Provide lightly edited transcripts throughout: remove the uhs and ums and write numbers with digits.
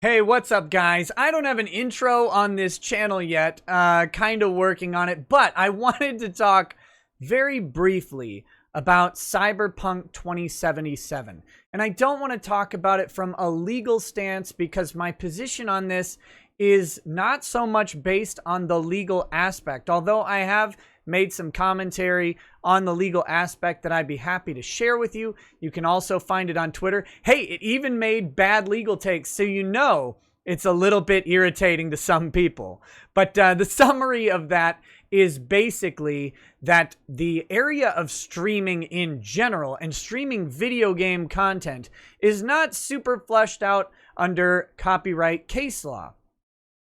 Hey, what's up, guys? I don't have an intro on this channel yet, kind of working on it, but I wanted to talk very briefly about Cyberpunk 2077. And I don't want to talk about it from a legal stance because my position on this is not so much based on the legal aspect, although I have made some commentary on the legal aspect that I'd be happy to share with you. You can also find it on Twitter. Hey, it even made bad legal takes, so you know it's a little bit irritating to some people. But the summary of that is basically that the area of streaming in general and streaming video game content is not super fleshed out under copyright case law.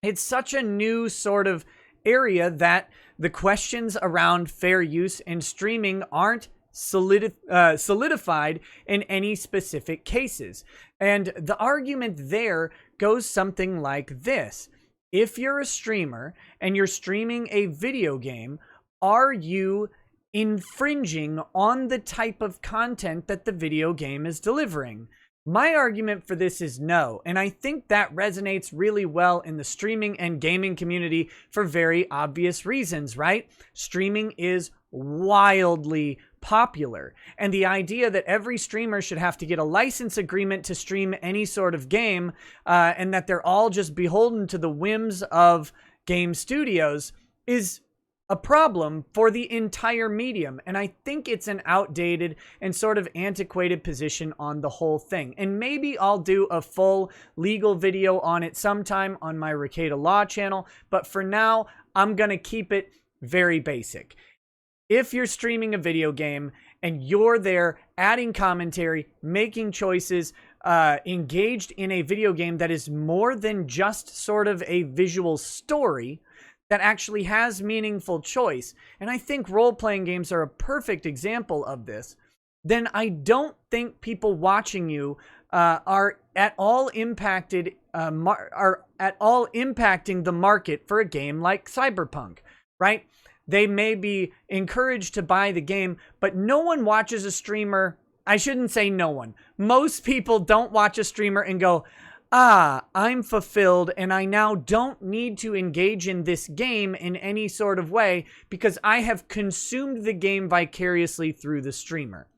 It's such a new sort of area that the questions around fair use and streaming aren't solidified in any specific cases. And the argument there goes something like this. If you're a streamer and you're streaming a video game, are you infringing on the type of content that the video game is delivering? My argument for this is no, and I think that resonates really well in the streaming and gaming community for very obvious reasons, right? Streaming is wildly popular, and the idea that every streamer should have to get a license agreement to stream any sort of game, and that they're all just beholden to the whims of game studios is a problem for the entire medium. And I think it's an outdated and sort of antiquated position on the whole thing. And maybe I'll do a full legal video on it sometime on my Ricada Law channel. But for now, I'm going to keep it very basic. If you're streaming a video game and you're there adding commentary, making choices, engaged in a video game that is more than just sort of a visual story, that actually has meaningful choice, and I think role-playing games are a perfect example of this, then I don't think people watching you are at all impacting the market for a game like Cyberpunk, right? They may be encouraged to buy the game, but no one watches a streamer. I shouldn't say no one. Most people don't watch a streamer and go, I'm fulfilled and I now don't need to engage in this game in any sort of way because I have consumed the game vicariously through the streamer.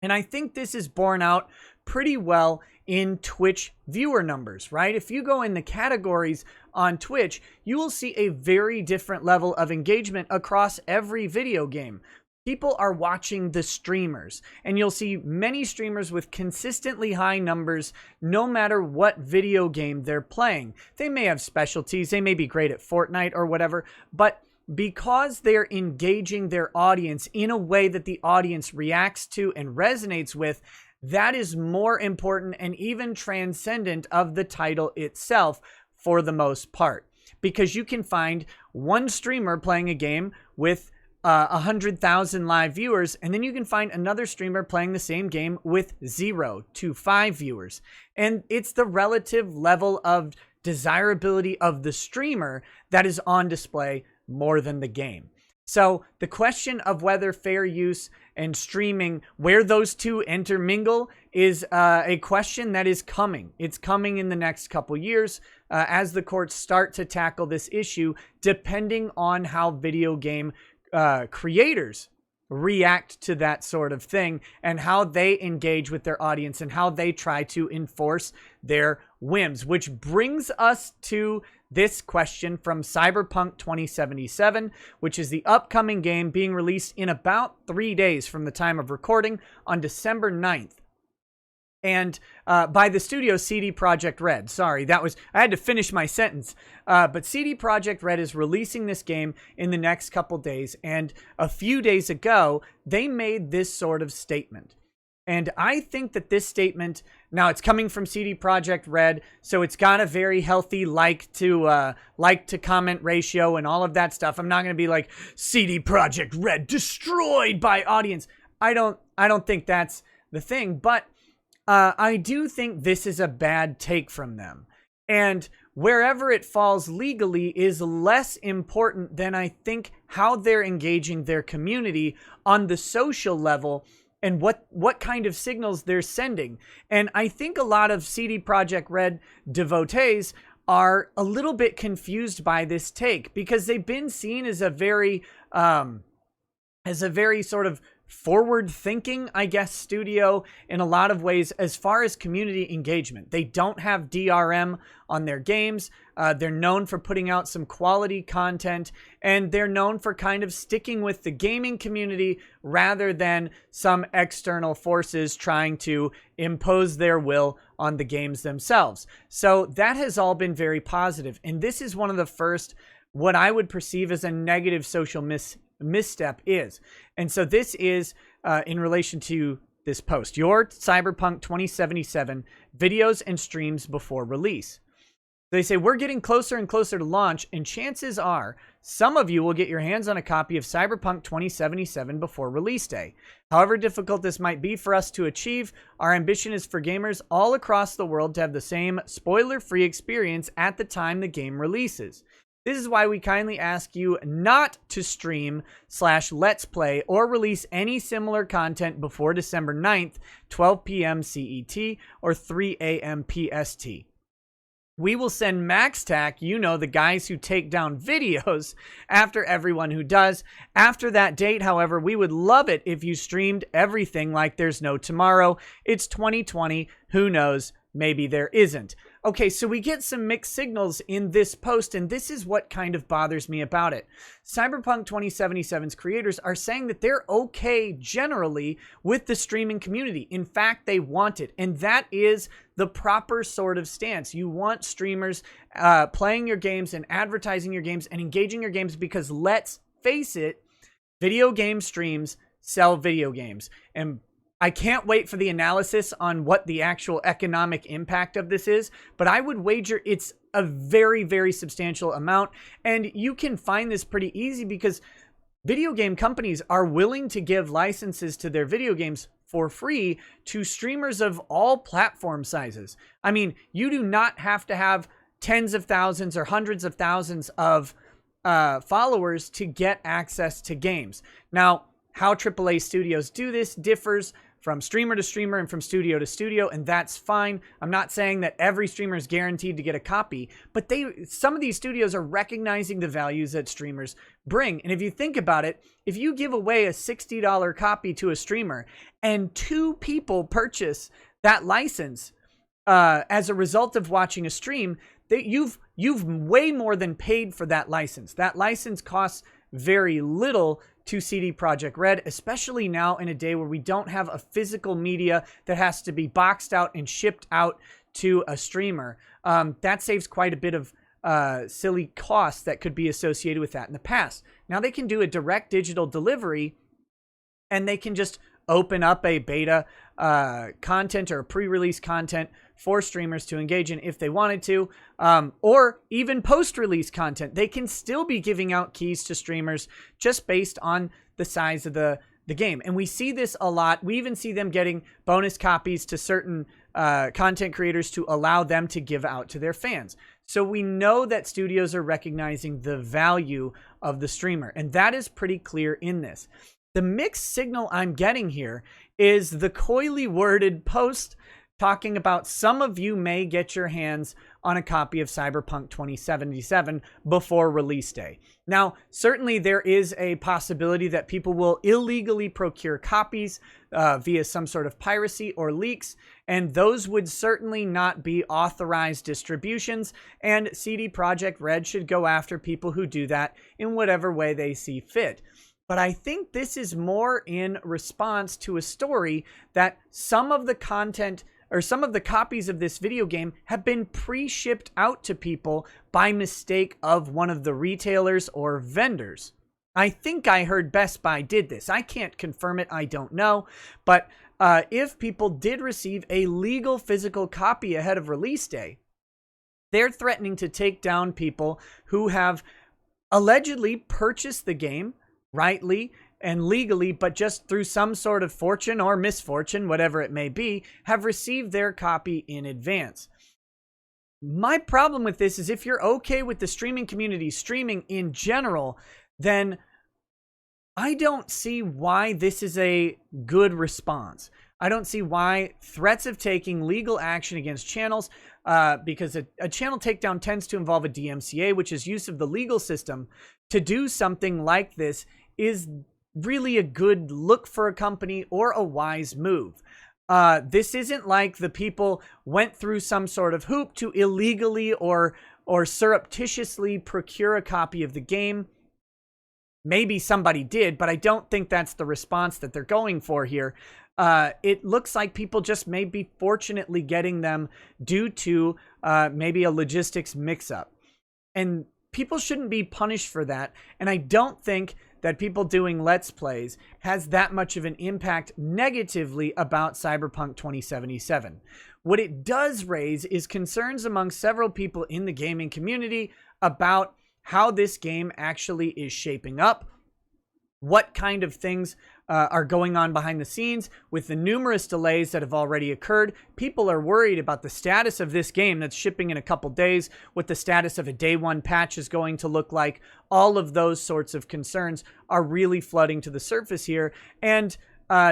And I think this is borne out pretty well in Twitch viewer numbers, right? If you go in the categories on Twitch, you will see a very different level of engagement across every video game. People are watching the streamers, and you'll see many streamers with consistently high numbers no matter what video game they're playing. They may have specialties, they may be great at Fortnite or whatever, but because they're engaging their audience in a way that the audience reacts to and resonates with, that is more important and even transcendent of the title itself for the most part. Because you can find one streamer playing a game with 100,000 live viewers, and then you can find another streamer playing the same game with 0 to 5 viewers. And it's the relative level of desirability of the streamer that is on display more than the game. So the question of whether fair use and streaming, where those two intermingle, is a question that is coming. It's coming in the next couple years as the courts start to tackle this issue, depending on how video game creators react to that sort of thing and how they engage with their audience and how they try to enforce their whims, which brings us to this question from Cyberpunk 2077, which is the upcoming game being released in about 3 days from the time of recording on December 9th. And by the studio CD Projekt Red. Sorry, I had to finish my sentence. But CD Projekt Red is releasing this game in the next couple days. And a few days ago, they made this sort of statement. And I think that this statement, now it's coming from CD Projekt Red, so it's got a very healthy like to comment ratio and all of that stuff. I'm not going to be like, CD Projekt Red destroyed by audience. I don't think that's the thing, but I do think this is a bad take from them. And wherever it falls legally is less important than I think how they're engaging their community on the social level and what kind of signals they're sending. And I think a lot of CD Projekt Red devotees are a little bit confused by this take, because they've been seen as a very sort of forward-thinking, I guess, studio in a lot of ways as far as community engagement. They don't have DRM on their games. They're known for putting out some quality content, and they're known for kind of sticking with the gaming community rather than some external forces trying to impose their will on the games themselves. So that has all been very positive, and this is one of the first, what I would perceive as a negative social misstep is. And so this is in relation to this post, your Cyberpunk 2077 videos and streams before release. They say, we're getting closer and closer to launch, and chances are some of you will get your hands on a copy of Cyberpunk 2077 before release day. However difficult this might be for us to achieve, our ambition is for gamers all across the world to have the same spoiler-free experience at the time the game releases. This is why we kindly ask you not to stream/let's play or release any similar content before December 9th, 12 p.m. CET or 3 a.m. PST. We will send MaxTac, the guys who take down videos, after everyone who does. After that date, however, we would love it if you streamed everything like there's no tomorrow. It's 2020. Who knows? Maybe there isn't. Okay, so we get some mixed signals in this post, and this is what kind of bothers me about it. Cyberpunk 2077's creators are saying that they're okay generally with the streaming community. In fact, they want it, and that is the proper sort of stance. You want streamers playing your games and advertising your games and engaging your games, because let's face it, video game streams sell video games. And I can't wait for the analysis on what the actual economic impact of this is, but I would wager it's a very, very substantial amount. And you can find this pretty easy because video game companies are willing to give licenses to their video games for free to streamers of all platform sizes. I mean, you do not have to have tens of thousands or hundreds of thousands of followers to get access to games. Now, how AAA studios do this differs from streamer to streamer and from studio to studio, and that's fine. I'm not saying that every streamer is guaranteed to get a copy, but some of these studios are recognizing the values that streamers bring. And if you think about it, if you give away a $60 copy to a streamer and 2 people purchase that license as a result of watching a stream, you've way more than paid for that license. That license costs very little to CD Projekt Red, especially now in a day where we don't have a physical media that has to be boxed out and shipped out to a streamer. That saves quite a bit of silly costs that could be associated with that in the past. Now they can do a direct digital delivery, and they can just open up a beta content or pre-release content for streamers to engage in if they wanted to, or even post-release content. They can still be giving out keys to streamers just based on the size of the game. And we see this a lot. We even see them getting bonus copies to certain content creators to allow them to give out to their fans. So we know that studios are recognizing the value of the streamer, and that is pretty clear in this. The mixed signal I'm getting here is the coyly worded post talking about some of you may get your hands on a copy of Cyberpunk 2077 before release day. Now, certainly there is a possibility that people will illegally procure copies via some sort of piracy or leaks, and those would certainly not be authorized distributions, and CD Projekt Red should go after people who do that in whatever way they see fit. But I think this is more in response to a story that some of the content or some of the copies of this video game have been pre-shipped out to people by mistake of one of the retailers or vendors. I think I heard Best Buy did this. I can't confirm it. I don't know. But if people did receive a legal physical copy ahead of release day, they're threatening to take down people who have allegedly purchased the game rightly and legally, but just through some sort of fortune or misfortune, whatever it may be, have received their copy in advance. My problem with this is if you're okay with the streaming community streaming in general, then I don't see why this is a good response. I don't see why threats of taking legal action against channels, because a channel takedown tends to involve a DMCA, which is use of the legal system, to do something like this is really a good look for a company or a wise move. This isn't like the people went through some sort of hoop to illegally or surreptitiously procure a copy of the game. Maybe somebody did, but I don't think that's the response that they're going for here. It looks like people just may be fortunately getting them due to maybe a logistics mix-up. And people shouldn't be punished for that. And I don't think that people doing Let's Plays has that much of an impact negatively about Cyberpunk 2077. What it does raise is concerns among several people in the gaming community about how this game actually is shaping up, what kind of things are going on behind the scenes. With the numerous delays that have already occurred, people are worried about the status of this game that's shipping in a couple days, what the status of a day one patch is going to look like. All of those sorts of concerns are really flooding to the surface here. And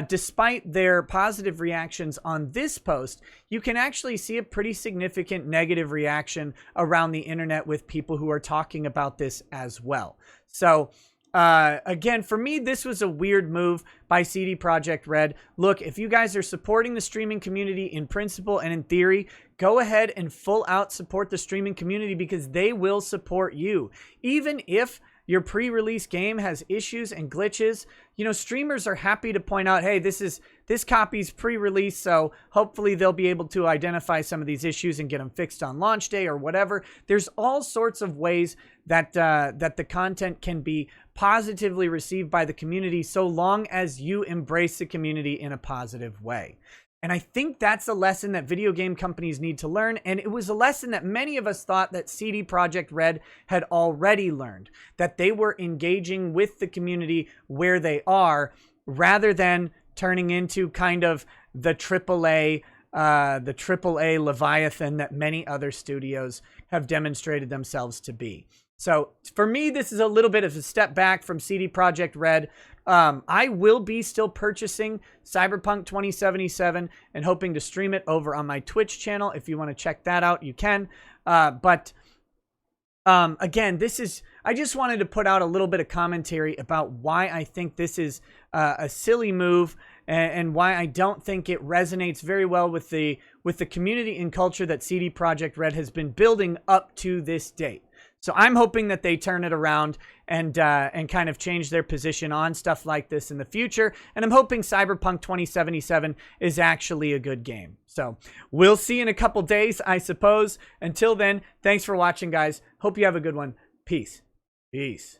despite their positive reactions on this post, you can actually see a pretty significant negative reaction around the internet with people who are talking about this as well. So again, for me, this was a weird move by CD Projekt Red. Look, if you guys are supporting the streaming community in principle and in theory, go ahead and full out support the streaming community, because they will support you. Even if your pre-release game has issues and glitches, you know, streamers are happy to point out, hey, this copy's pre-release, so hopefully they'll be able to identify some of these issues and get them fixed on launch day or whatever. There's all sorts of ways that that the content can be positively received by the community, so long as you embrace the community in a positive way. And I think that's a lesson that video game companies need to learn. And it was a lesson that many of us thought that CD Projekt Red had already learned, that they were engaging with the community where they are, rather than turning into kind of the AAA Leviathan that many other studios have demonstrated themselves to be. So for me, this is a little bit of a step back from CD Projekt Red. I will be still purchasing Cyberpunk 2077 and hoping to stream it over on my Twitch channel. If you want to check that out, you can. But again, I just wanted to put out a little bit of commentary about why I think this is a silly move, and why I don't think it resonates very well with the community and culture that CD Projekt Red has been building up to this date. So I'm hoping that they turn it around and kind of change their position on stuff like this in the future. And I'm hoping Cyberpunk 2077 is actually a good game. So we'll see in a couple days, I suppose. Until then, thanks for watching, guys. Hope you have a good one. Peace. Peace.